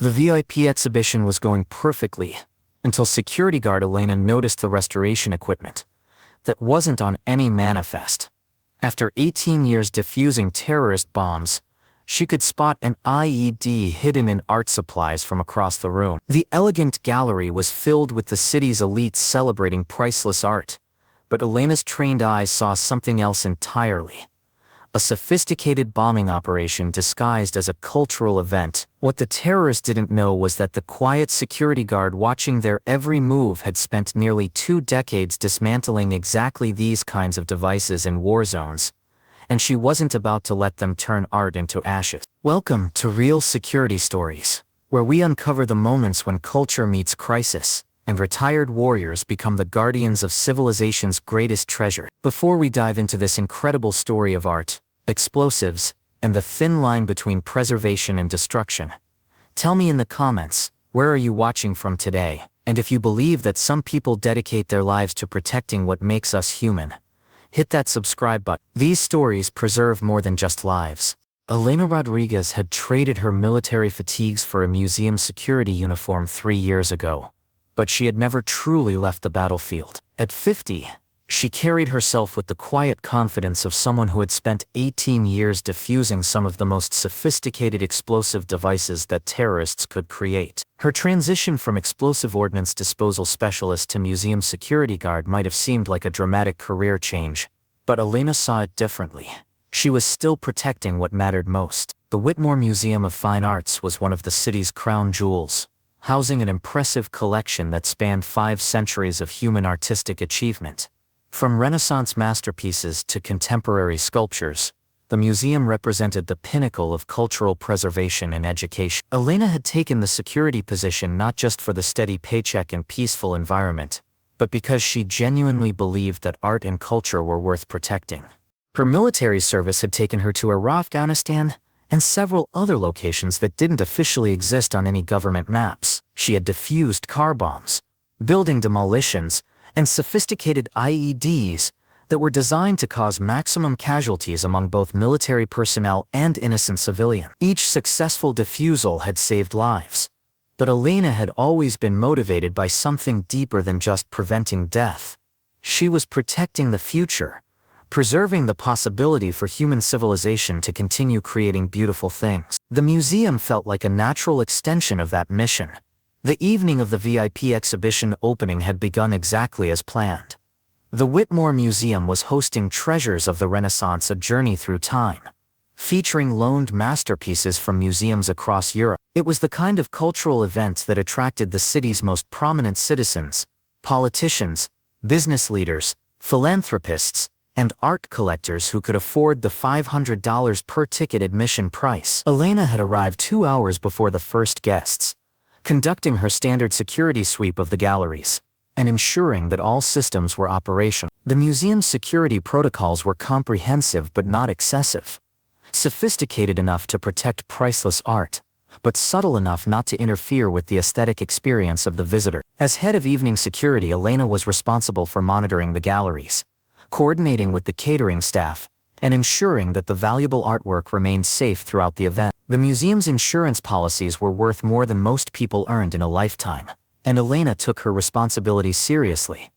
The VIP exhibition was going perfectly, until security guard Elena noticed the restoration equipment that wasn't on any manifest. After 18 years defusing terrorist bombs, she could spot an IED hidden in art supplies from across the room. The elegant gallery was filled with the city's elites celebrating priceless art, but Elena's trained eyes saw something else entirely. A sophisticated bombing operation disguised as a cultural event. What the terrorists didn't know was that the quiet security guard watching their every move had spent nearly 2 decades dismantling exactly these kinds of devices in war zones, and she wasn't about to let them turn art into ashes. Welcome to Real Security Stories, where we uncover the moments when culture meets crisis, and retired warriors become the guardians of civilization's greatest treasure. Before we dive into this incredible story of art, explosives, and the thin line between preservation and destruction, tell me in the comments, where are you watching from today, and if you believe that some people dedicate their lives to protecting what makes us human, hit that subscribe button. These stories preserve more than just lives. Elena Rodriguez had traded her military fatigues for a museum security uniform 3 years ago, but she had never truly left the battlefield. At 50, she carried herself with the quiet confidence of someone who had spent 18 years defusing some of the most sophisticated explosive devices that terrorists could create. Her transition from explosive ordnance disposal specialist to museum security guard might have seemed like a dramatic career change, but Elena saw it differently. She was still protecting what mattered most. The Whitmore Museum of Fine Arts was one of the city's crown jewels, housing an impressive collection that spanned 5 centuries of human artistic achievement. From Renaissance masterpieces to contemporary sculptures, the museum represented the pinnacle of cultural preservation and education. Elena had taken the security position not just for the steady paycheck and peaceful environment, but because she genuinely believed that art and culture were worth protecting. Her military service had taken her to Iraq, Afghanistan, and several other locations that didn't officially exist on any government maps. She had defused car bombs, building demolitions, and sophisticated IEDs that were designed to cause maximum casualties among both military personnel and innocent civilians. Each successful defusal had saved lives, but Elena had always been motivated by something deeper than just preventing death. She was protecting the future, preserving the possibility for human civilization to continue creating beautiful things. The museum felt like a natural extension of that mission. The evening of the VIP exhibition opening had begun exactly as planned. The Whitmore Museum was hosting Treasures of the Renaissance: A Journey Through Time, featuring loaned masterpieces from museums across Europe. It was the kind of cultural event that attracted the city's most prominent citizens, politicians, business leaders, philanthropists, and art collectors who could afford the $500 per ticket admission price. Elena had arrived 2 hours before the first guests, conducting her standard security sweep of the galleries, and ensuring that all systems were operational. The museum's security protocols were comprehensive but not excessive, sophisticated enough to protect priceless art, but subtle enough not to interfere with the aesthetic experience of the visitor. As head of evening security, Elena was responsible for monitoring the galleries, coordinating with the catering staff, and ensuring that the valuable artwork remained safe throughout the event. The museum's insurance policies were worth more than most people earned in a lifetime, and Elena took her responsibility seriously.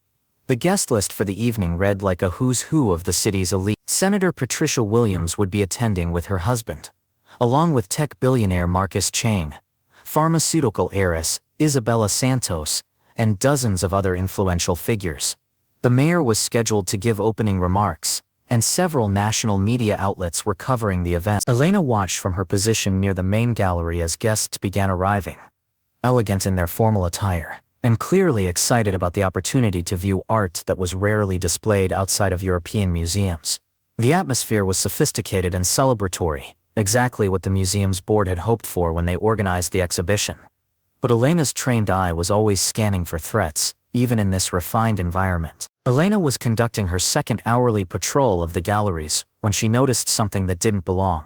The guest list for the evening read like a who's who of the city's elite. Senator Patricia Williams would be attending with her husband, along with tech billionaire Marcus Chang, pharmaceutical heiress Isabella Santos, and dozens of other influential figures. The mayor was scheduled to give opening remarks, and several national media outlets were covering the event. Elena watched from her position near the main gallery as guests began arriving, elegant in their formal attire, and clearly excited about the opportunity to view art that was rarely displayed outside of European museums. The atmosphere was sophisticated and celebratory, exactly what the museum's board had hoped for when they organized the exhibition. But Elena's trained eye was always scanning for threats, even in this refined environment. Elena was conducting her second hourly patrol of the galleries when she noticed something that didn't belong.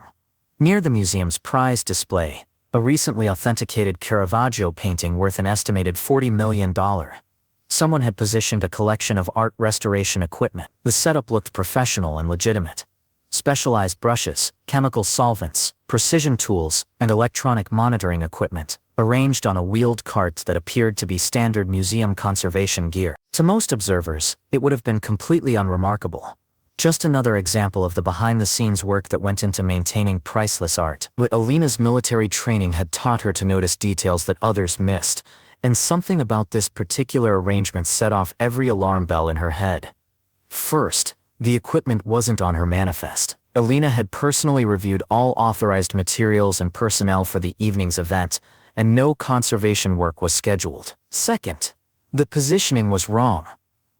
Near the museum's prize display, a recently authenticated Caravaggio painting worth an estimated $40 million. Someone had positioned a collection of art restoration equipment. The setup looked professional and legitimate. Specialized brushes, chemical solvents, precision tools, and electronic monitoring equipment, arranged on a wheeled cart that appeared to be standard museum conservation gear. To most observers, it would have been completely unremarkable. Just another example of the behind-the-scenes work that went into maintaining priceless art. But Elena's military training had taught her to notice details that others missed, and something about this particular arrangement set off every alarm bell in her head. First, the equipment wasn't on her manifest. Elena had personally reviewed all authorized materials and personnel for the evening's event, and no conservation work was scheduled. Second, the positioning was wrong.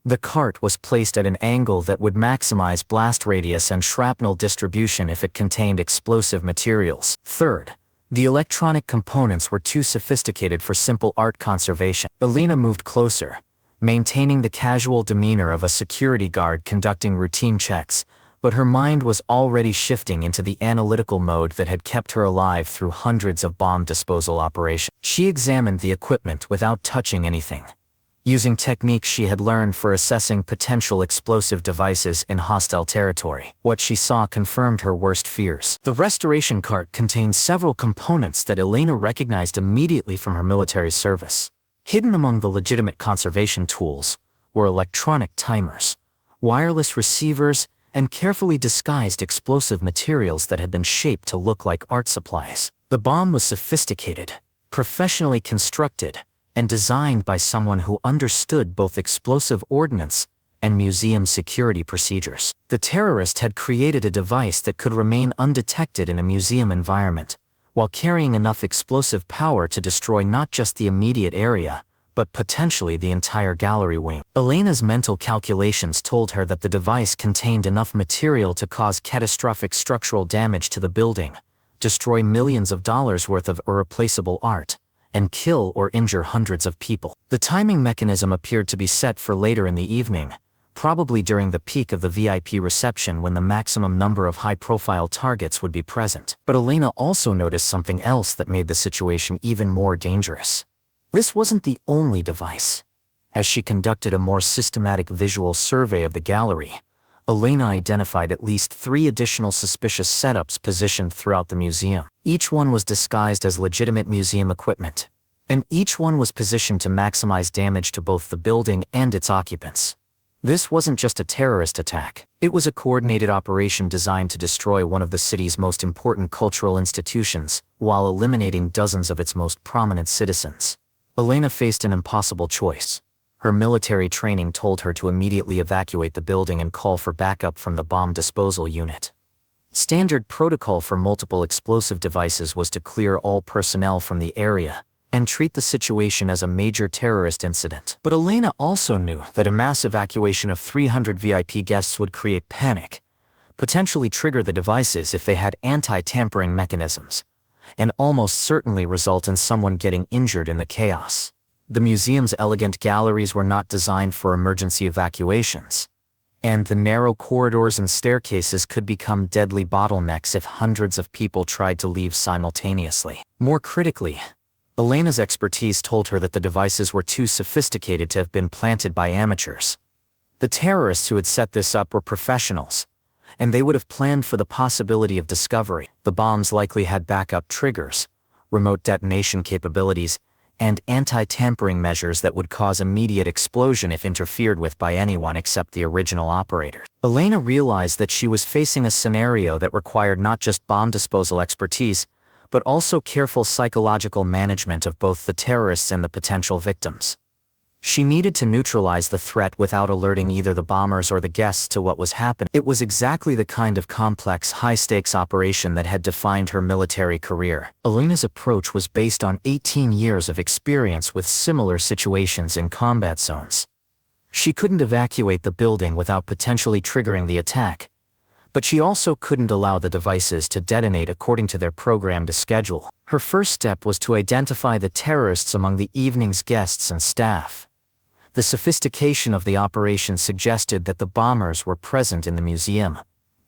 The cart was placed at an angle that would maximize blast radius and shrapnel distribution if it contained explosive materials. Third, the electronic components were too sophisticated for simple art conservation. Elena moved closer, maintaining the casual demeanor of a security guard conducting routine checks, but her mind was already shifting into the analytical mode that had kept her alive through hundreds of bomb disposal operations. She examined the equipment without touching anything, using techniques she had learned for assessing potential explosive devices in hostile territory. What she saw confirmed her worst fears. The restoration cart contained several components that Elena recognized immediately from her military service. Hidden among the legitimate conservation tools were electronic timers, wireless receivers, and carefully disguised explosive materials that had been shaped to look like art supplies. The bomb was sophisticated, professionally constructed, and designed by someone who understood both explosive ordnance and museum security procedures. The terrorist had created a device that could remain undetected in a museum environment, while carrying enough explosive power to destroy not just the immediate area, but potentially the entire gallery wing. Elena's mental calculations told her that the device contained enough material to cause catastrophic structural damage to the building, destroy millions of dollars worth of irreplaceable art, and kill or injure hundreds of people. The timing mechanism appeared to be set for later in the evening, probably during the peak of the VIP reception when the maximum number of high-profile targets would be present. But Elena also noticed something else that made the situation even more dangerous. This wasn't the only device. As she conducted a more systematic visual survey of the gallery, Elena identified at least 3 additional suspicious setups positioned throughout the museum. Each one was disguised as legitimate museum equipment, and each one was positioned to maximize damage to both the building and its occupants. This wasn't just a terrorist attack. It was a coordinated operation designed to destroy one of the city's most important cultural institutions, while eliminating dozens of its most prominent citizens. Elena faced an impossible choice. Her military training told her to immediately evacuate the building and call for backup from the bomb disposal unit. Standard protocol for multiple explosive devices was to clear all personnel from the area and treat the situation as a major terrorist incident. But Elena also knew that a mass evacuation of 300 VIP guests would create panic, potentially trigger the devices if they had anti-tampering mechanisms, and almost certainly result in someone getting injured in the chaos. The museum's elegant galleries were not designed for emergency evacuations, and the narrow corridors and staircases could become deadly bottlenecks if hundreds of people tried to leave simultaneously. More critically, Elena's expertise told her that the devices were too sophisticated to have been planted by amateurs. The terrorists who had set this up were professionals, and they would have planned for the possibility of discovery. The bombs likely had backup triggers, remote detonation capabilities, and anti-tampering measures that would cause immediate explosion if interfered with by anyone except the original operator. Elena realized that she was facing a scenario that required not just bomb disposal expertise, but also careful psychological management of both the terrorists and the potential victims. She needed to neutralize the threat without alerting either the bombers or the guests to what was happening. It was exactly the kind of complex, high-stakes operation that had defined her military career. Elena's approach was based on 18 years of experience with similar situations in combat zones. She couldn't evacuate the building without potentially triggering the attack, but she also couldn't allow the devices to detonate according to their programmed schedule. Her first step was to identify the terrorists among the evening's guests and staff. The sophistication of the operation suggested that the bombers were present in the museum,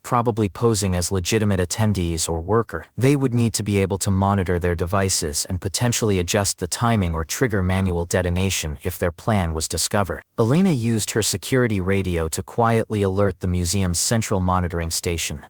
probably posing as legitimate attendees or workers. They would need to be able to monitor their devices and potentially adjust the timing or trigger manual detonation if their plan was discovered. Elena used her security radio to quietly alert the museum's central monitoring station,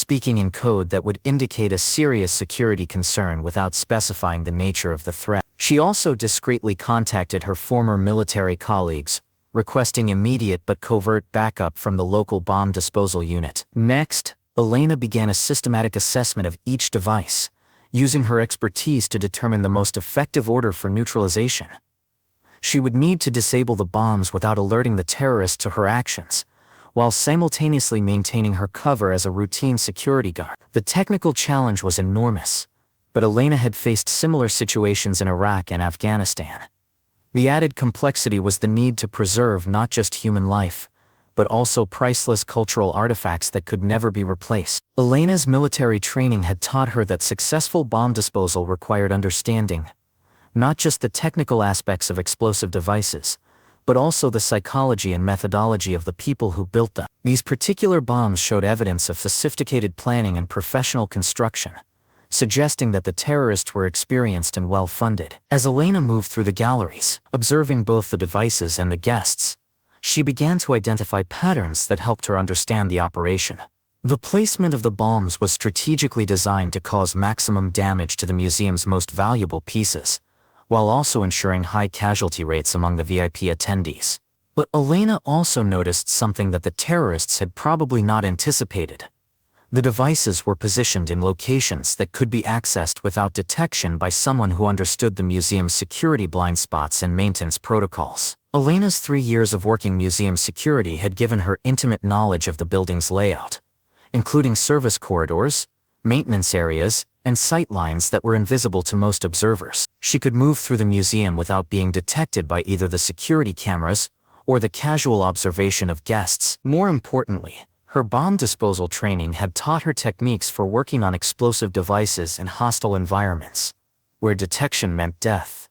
speaking in code that would indicate a serious security concern without specifying the nature of the threat. She also discreetly contacted her former military colleagues, requesting immediate but covert backup from the local bomb disposal unit. Next, Elena began a systematic assessment of each device, using her expertise to determine the most effective order for neutralization. She would need to disable the bombs without alerting the terrorists to her actions, while simultaneously maintaining her cover as a routine security guard. The technical challenge was enormous, but Elena had faced similar situations in Iraq and Afghanistan. The added complexity was the need to preserve not just human life, but also priceless cultural artifacts that could never be replaced. Elena's military training had taught her that successful bomb disposal required understanding, not just the technical aspects of explosive devices, but also the psychology and methodology of the people who built them. These particular bombs showed evidence of sophisticated planning and professional construction, suggesting that the terrorists were experienced and well-funded. As Elena moved through the galleries, observing both the devices and the guests, she began to identify patterns that helped her understand the operation. The placement of the bombs was strategically designed to cause maximum damage to the museum's most valuable pieces, while also ensuring high casualty rates among the VIP attendees. But Elena also noticed something that the terrorists had probably not anticipated. The devices were positioned in locations that could be accessed without detection by someone who understood the museum's security blind spots and maintenance protocols. Elena's 3 years of working museum security had given her intimate knowledge of the building's layout, including service corridors, maintenance areas, and sight lines that were invisible to most observers. She could move through the museum without being detected by either the security cameras or the casual observation of guests. More importantly, her bomb disposal training had taught her techniques for working on explosive devices in hostile environments, where detection meant death.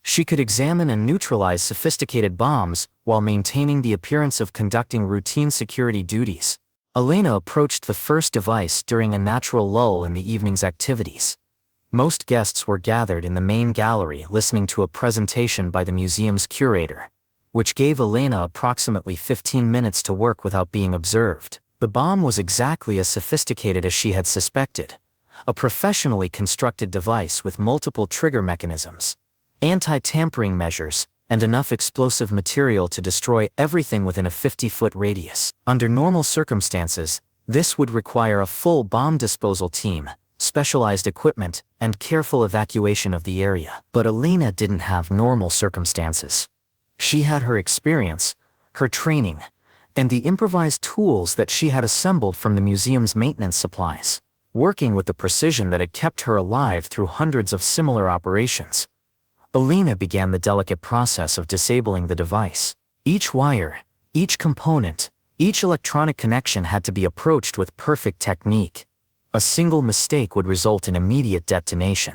She could examine and neutralize sophisticated bombs while maintaining the appearance of conducting routine security duties. Elena approached the first device during a natural lull in the evening's activities. Most guests were gathered in the main gallery listening to a presentation by the museum's curator, which gave Elena approximately 15 minutes to work without being observed. The bomb was exactly as sophisticated as she had suspected, a professionally constructed device with multiple trigger mechanisms, anti-tampering measures, and enough explosive material to destroy everything within a 50-foot radius. Under normal circumstances, this would require a full bomb disposal team, specialized equipment, and careful evacuation of the area. But Elena didn't have normal circumstances. She had her experience, her training, and the improvised tools that she had assembled from the museum's maintenance supplies, working with the precision that had kept her alive through hundreds of similar operations. Elena began the delicate process of disabling the device. Each wire, each component, each electronic connection had to be approached with perfect technique. A single mistake would result in immediate detonation.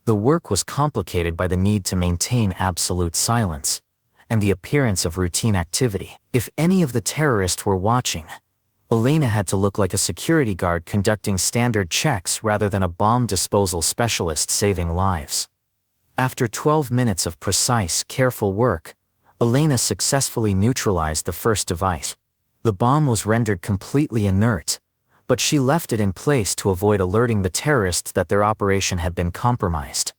The work was complicated by the need to maintain absolute silence and the appearance of routine activity. If any of the terrorists were watching, Elena had to look like a security guard conducting standard checks rather than a bomb disposal specialist saving lives. After 12 minutes of precise, careful work, Elena successfully neutralized the first device. The bomb was rendered completely inert, but she left it in place to avoid alerting the terrorists that their operation had been compromised.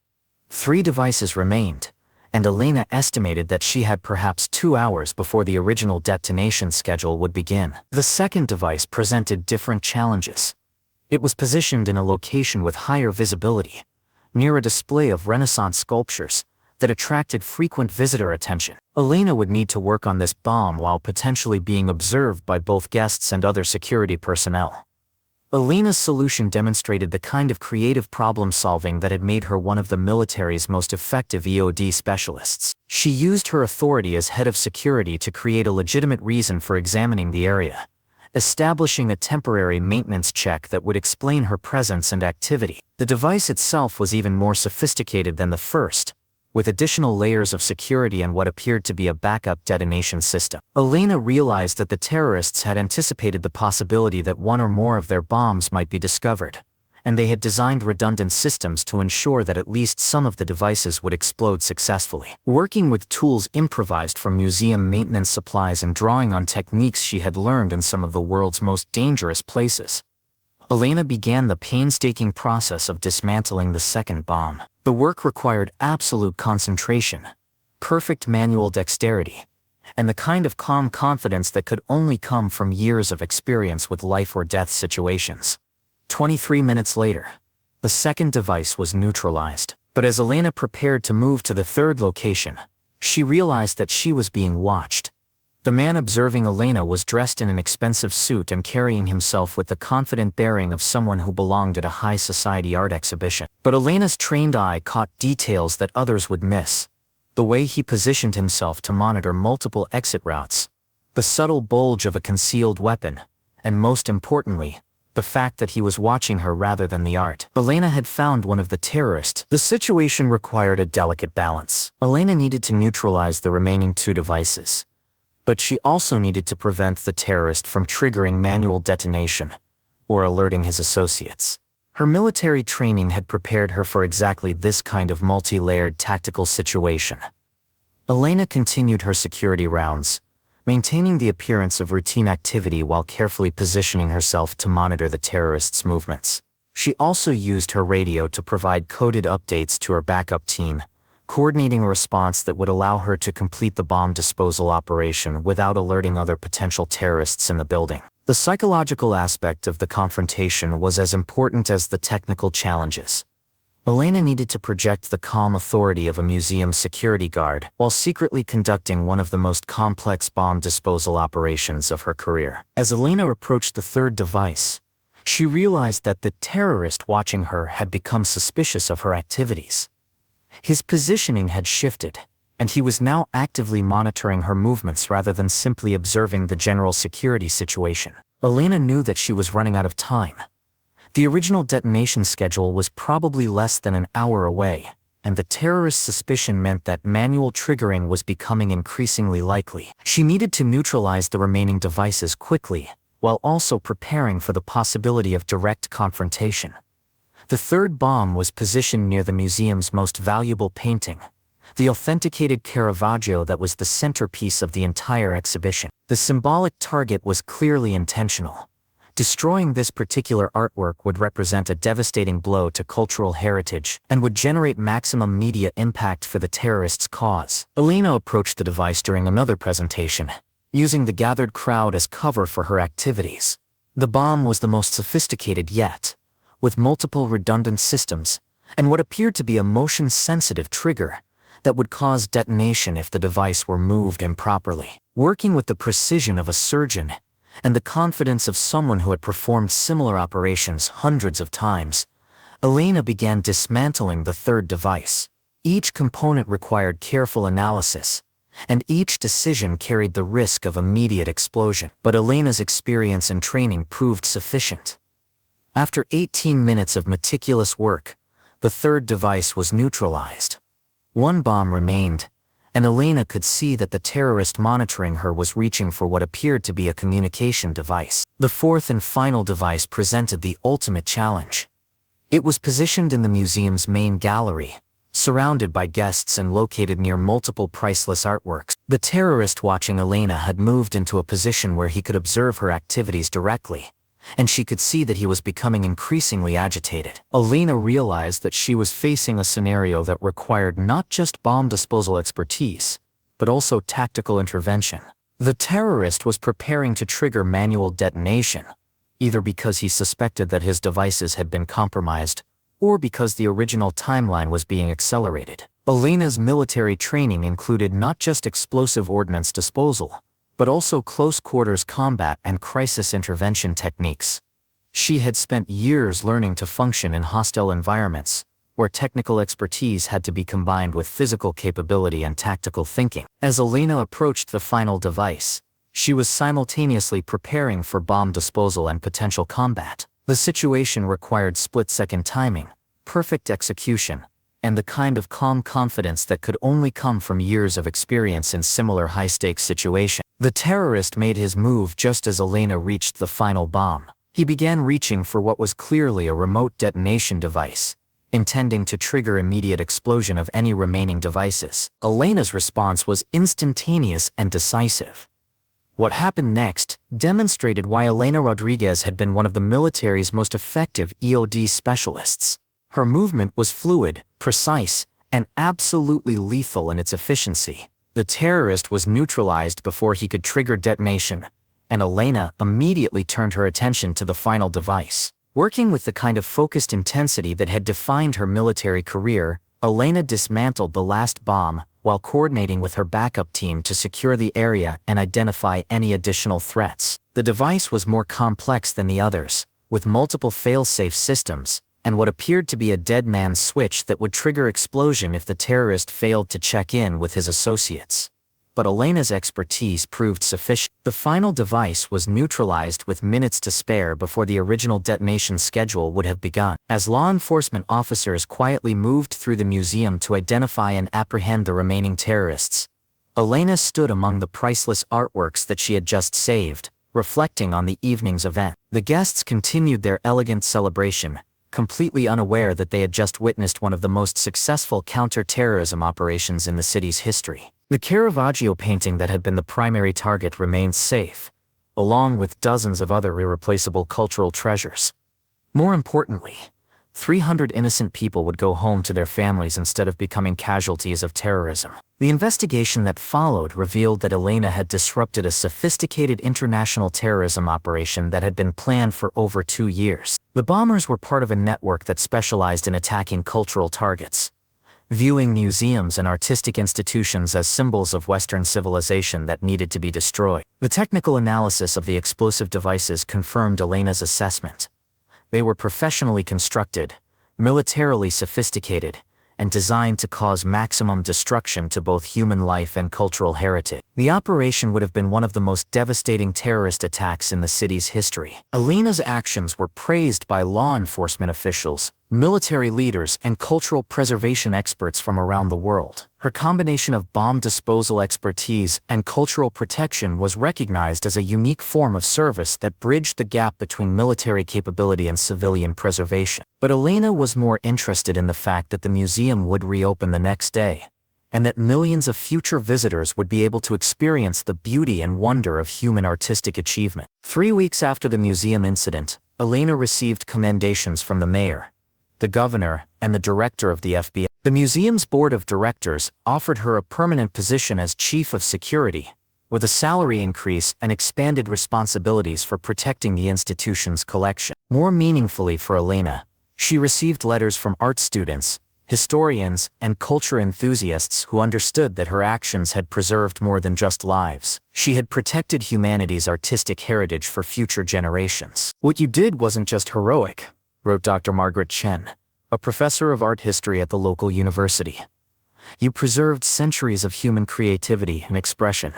3 devices remained, and Elena estimated that she had perhaps 2 hours before the original detonation schedule would begin. The second device presented different challenges. It was positioned in a location with higher visibility, near a display of Renaissance sculptures that attracted frequent visitor attention. Elena would need to work on this bomb while potentially being observed by both guests and other security personnel. Elena's solution demonstrated the kind of creative problem-solving that had made her one of the military's most effective EOD specialists. She used her authority as head of security to create a legitimate reason for examining the area, establishing a temporary maintenance check that would explain her presence and activity. The device itself was even more sophisticated than the first, with additional layers of security and what appeared to be a backup detonation system. Elena realized that the terrorists had anticipated the possibility that one or more of their bombs might be discovered, and they had designed redundant systems to ensure that at least some of the devices would explode successfully. Working with tools improvised from museum maintenance supplies and drawing on techniques she had learned in some of the world's most dangerous places, Elena began the painstaking process of dismantling the second bomb. The work required absolute concentration, perfect manual dexterity, and the kind of calm confidence that could only come from years of experience with life-or-death situations. 23 minutes later, the second device was neutralized. But as Elena prepared to move to the third location, she realized that she was being watched. The man observing Elena was dressed in an expensive suit and carrying himself with the confident bearing of someone who belonged at a high society art exhibition. But Elena's trained eye caught details that others would miss. The way he positioned himself to monitor multiple exit routes, the subtle bulge of a concealed weapon, and most importantly, the fact that he was watching her rather than the art. Elena had found one of the terrorists. The situation required a delicate balance. Elena needed to neutralize the remaining two devices, but she also needed to prevent the terrorist from triggering manual detonation or alerting his associates. Her military training had prepared her for exactly this kind of multi-layered tactical situation. Elena continued her security rounds, maintaining the appearance of routine activity while carefully positioning herself to monitor the terrorists' movements. She also used her radio to provide coded updates to her backup team, coordinating a response that would allow her to complete the bomb disposal operation without alerting other potential terrorists in the building. The psychological aspect of the confrontation was as important as the technical challenges. Elena needed to project the calm authority of a museum security guard while secretly conducting one of the most complex bomb disposal operations of her career. As Elena approached the third device, she realized that the terrorist watching her had become suspicious of her activities. His positioning had shifted, and he was now actively monitoring her movements rather than simply observing the general security situation. Elena knew that she was running out of time. The original detonation schedule was probably less than an hour away, and the terrorist's suspicion meant that manual triggering was becoming increasingly likely. She needed to neutralize the remaining devices quickly, while also preparing for the possibility of direct confrontation. The third bomb was positioned near the museum's most valuable painting, the authenticated Caravaggio that was the centerpiece of the entire exhibition. The symbolic target was clearly intentional. Destroying this particular artwork would represent a devastating blow to cultural heritage and would generate maximum media impact for the terrorists' cause. Elena approached the device during another presentation, using the gathered crowd as cover for her activities. The bomb was the most sophisticated yet, with multiple redundant systems, and what appeared to be a motion-sensitive trigger that would cause detonation if the device were moved improperly. Working with the precision of a surgeon and the confidence of someone who had performed similar operations hundreds of times, Elena began dismantling the third device. Each component required careful analysis, and each decision carried the risk of immediate explosion. But Elena's experience and training proved sufficient. After 18 minutes of meticulous work, the third device was neutralized. One bomb remained, and Elena could see that the terrorist monitoring her was reaching for what appeared to be a communication device. The fourth and final device presented the ultimate challenge. It was positioned in the museum's main gallery, surrounded by guests and located near multiple priceless artworks. The terrorist watching Elena had moved into a position where he could observe her activities directly, and she could see that he was becoming increasingly agitated. Elena realized that she was facing a scenario that required not just bomb disposal expertise, but also tactical intervention. The terrorist was preparing to trigger manual detonation, either because he suspected that his devices had been compromised, or because the original timeline was being accelerated. Elena's military training included not just explosive ordnance disposal, but also close-quarters combat and crisis intervention techniques. She had spent years learning to function in hostile environments, where technical expertise had to be combined with physical capability and tactical thinking. As Elena approached the final device, she was simultaneously preparing for bomb disposal and potential combat. The situation required split-second timing, perfect execution, and the kind of calm confidence that could only come from years of experience in similar high-stakes situations. The terrorist made his move just as Elena reached the final bomb. He began reaching for what was clearly a remote detonation device, intending to trigger immediate explosion of any remaining devices. Elena's response was instantaneous and decisive. What happened next demonstrated why Elena Rodriguez had been one of the military's most effective EOD specialists. Her movement was fluid, precise, and absolutely lethal in its efficiency. The terrorist was neutralized before he could trigger detonation, and Elena immediately turned her attention to the final device. Working with the kind of focused intensity that had defined her military career, Elena dismantled the last bomb while coordinating with her backup team to secure the area and identify any additional threats. The device was more complex than the others, with multiple fail-safe systems, and what appeared to be a dead man's switch that would trigger explosion if the terrorist failed to check in with his associates. But Elena's expertise proved sufficient. The final device was neutralized with minutes to spare before the original detonation schedule would have begun. As law enforcement officers quietly moved through the museum to identify and apprehend the remaining terrorists, Elena stood among the priceless artworks that she had just saved, reflecting on the evening's event. The guests continued their elegant celebration, completely unaware that they had just witnessed one of the most successful counter-terrorism operations in the city's history. The Caravaggio painting that had been the primary target remained safe, along with dozens of other irreplaceable cultural treasures. More importantly, 300 innocent people would go home to their families instead of becoming casualties of terrorism. The investigation that followed revealed that Elena had disrupted a sophisticated international terrorism operation that had been planned for over 2 years. The bombers were part of a network that specialized in attacking cultural targets, viewing museums and artistic institutions as symbols of Western civilization that needed to be destroyed. The technical analysis of the explosive devices confirmed Elena's assessment. They were professionally constructed, militarily sophisticated, and designed to cause maximum destruction to both human life and cultural heritage. The operation would have been one of the most devastating terrorist attacks in the city's history. Elena's actions were praised by law enforcement officials, military leaders, and cultural preservation experts from around the world. Her combination of bomb disposal expertise and cultural protection was recognized as a unique form of service that bridged the gap between military capability and civilian preservation. But Elena was more interested in the fact that the museum would reopen the next day, and that millions of future visitors would be able to experience the beauty and wonder of human artistic achievement. 3 weeks after the museum incident, Elena received commendations from the mayor, the governor, and the director of the FBI. The museum's board of directors offered her a permanent position as chief of security, with a salary increase and expanded responsibilities for protecting the institution's collection. More meaningfully for Elena, she received letters from art students, historians, and culture enthusiasts who understood that her actions had preserved more than just lives. She had protected humanity's artistic heritage for future generations. "What you did wasn't just heroic," wrote Dr. Margaret Chen, a professor of art history at the local university. "You preserved centuries of human creativity and expression.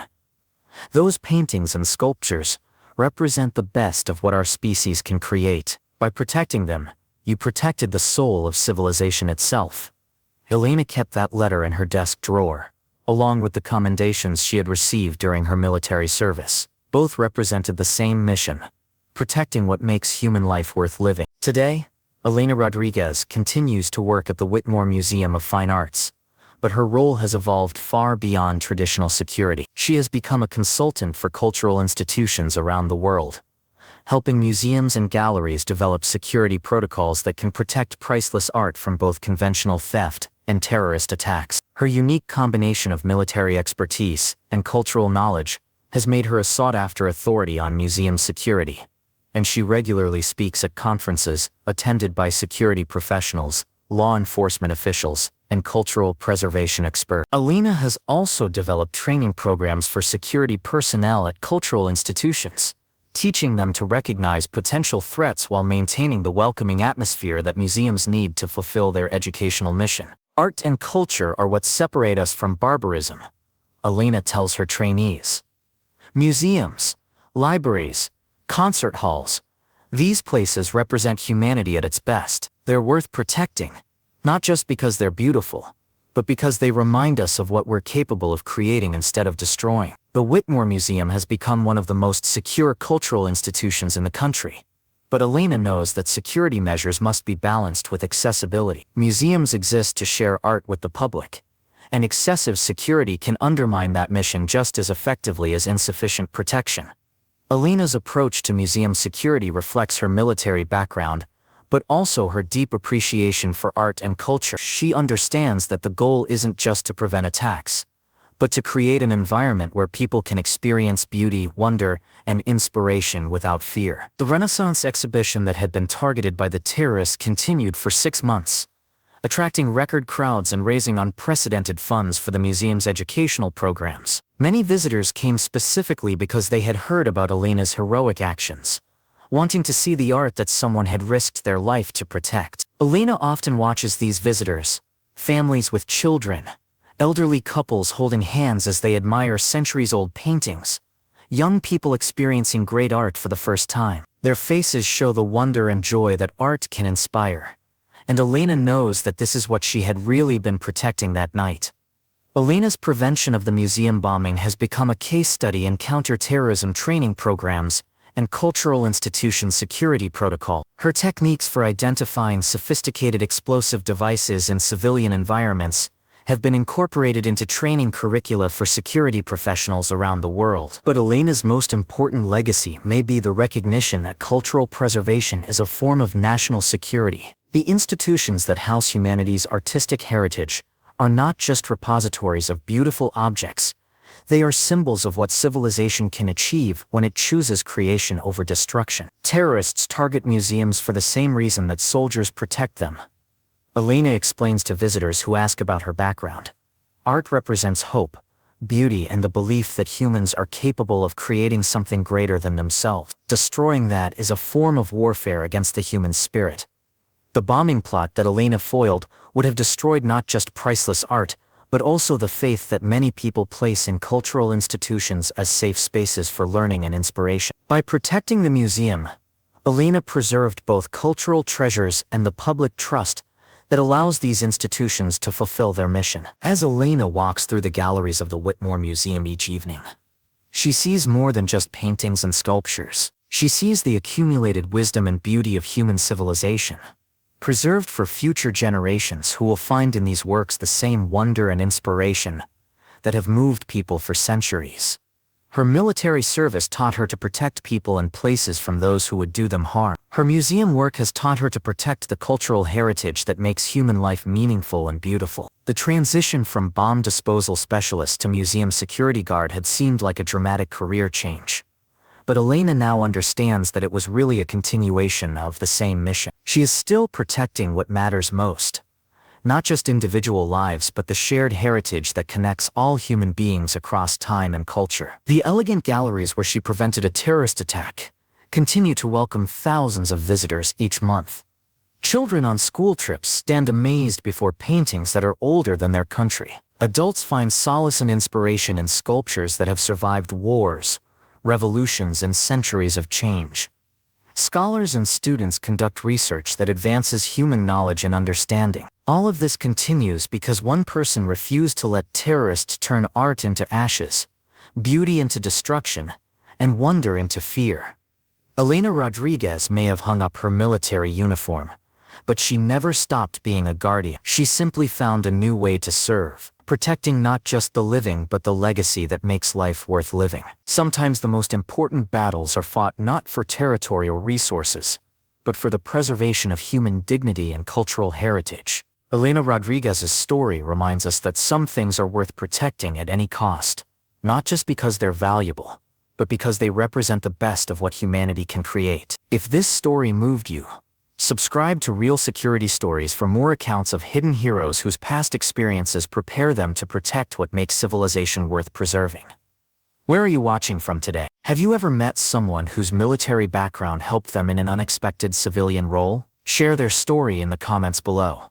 Those paintings and sculptures represent the best of what our species can create. By protecting them, you protected the soul of civilization itself." Elena kept that letter in her desk drawer, along with the commendations she had received during her military service. Both represented the same mission: protecting what makes human life worth living. Today, Elena Rodriguez continues to work at the Whitmore Museum of Fine Arts, but her role has evolved far beyond traditional security. She has become a consultant for cultural institutions around the world, helping museums and galleries develop security protocols that can protect priceless art from both conventional theft and terrorist attacks. Her unique combination of military expertise and cultural knowledge has made her a sought-after authority on museum security, and she regularly speaks at conferences attended by security professionals, law enforcement officials, and cultural preservation experts. Elena has also developed training programs for security personnel at cultural institutions, teaching them to recognize potential threats while maintaining the welcoming atmosphere that museums need to fulfill their educational mission. "Art and culture are what separate us from barbarism," Elena tells her trainees. "Museums, libraries, concert halls, these places represent humanity at its best. They're worth protecting, not just because they're beautiful, but because they remind us of what we're capable of creating instead of destroying." The Whitmore Museum has become one of the most secure cultural institutions in the country, but Elena knows that security measures must be balanced with accessibility. Museums exist to share art with the public, and excessive security can undermine that mission just as effectively as insufficient protection. Elena's approach to museum security reflects her military background, but also her deep appreciation for art and culture. She understands that the goal isn't just to prevent attacks, but to create an environment where people can experience beauty, wonder, and inspiration without fear. The Renaissance exhibition that had been targeted by the terrorists continued for 6 months, attracting record crowds and raising unprecedented funds for the museum's educational programs. Many visitors came specifically because they had heard about Elena's heroic actions, wanting to see the art that someone had risked their life to protect. Elena often watches these visitors, families with children, elderly couples holding hands as they admire centuries-old paintings, young people experiencing great art for the first time. Their faces show the wonder and joy that art can inspire, and Elena knows that this is what she had really been protecting that night. Elena's prevention of the museum bombing has become a case study in counter-terrorism training programs and cultural institution security protocol. Her techniques for identifying sophisticated explosive devices in civilian environments have been incorporated into training curricula for security professionals around the world. But Elena's most important legacy may be the recognition that cultural preservation is a form of national security. The institutions that house humanity's artistic heritage are not just repositories of beautiful objects. They are symbols of what civilization can achieve when it chooses creation over destruction. Terrorists target museums for the same reason that soldiers protect them. Elena explains to visitors who ask about her background. Art represents hope, beauty, and the belief that humans are capable of creating something greater than themselves. Destroying that is a form of warfare against the human spirit. The bombing plot that Elena foiled would have destroyed not just priceless art, but also the faith that many people place in cultural institutions as safe spaces for learning and inspiration. By protecting the museum, Elena preserved both cultural treasures and the public trust that allows these institutions to fulfill their mission. As Elena walks through the galleries of the Whitmore Museum each evening, she sees more than just paintings and sculptures. She sees the accumulated wisdom and beauty of human civilization, preserved for future generations who will find in these works the same wonder and inspiration that have moved people for centuries. Her military service taught her to protect people and places from those who would do them harm. Her museum work has taught her to protect the cultural heritage that makes human life meaningful and beautiful. The transition from bomb disposal specialist to museum security guard had seemed like a dramatic career change. But Elena now understands that it was really a continuation of the same mission. She is still protecting what matters most, not just individual lives but the shared heritage that connects all human beings across time and culture. The elegant galleries where she prevented a terrorist attack continue to welcome thousands of visitors each month. Children on school trips stand amazed before paintings that are older than their country. Adults find solace and inspiration in sculptures that have survived wars, revolutions, and centuries of change. Scholars and students conduct research that advances human knowledge and understanding. All of this continues because one person refused to let terrorists turn art into ashes, beauty into destruction, and wonder into fear. Elena Rodriguez may have hung up her military uniform, but she never stopped being a guardian. She simply found a new way to serve, protecting not just the living but the legacy that makes life worth living. Sometimes the most important battles are fought not for territory or resources, but for the preservation of human dignity and cultural heritage. Elena Rodriguez's story reminds us that some things are worth protecting at any cost, not just because they're valuable, but because they represent the best of what humanity can create. If this story moved you, subscribe to Real Security Stories for more accounts of hidden heroes whose past experiences prepare them to protect what makes civilization worth preserving. Where are you watching from today? Have you ever met someone whose military background helped them in an unexpected civilian role? Share their story in the comments below.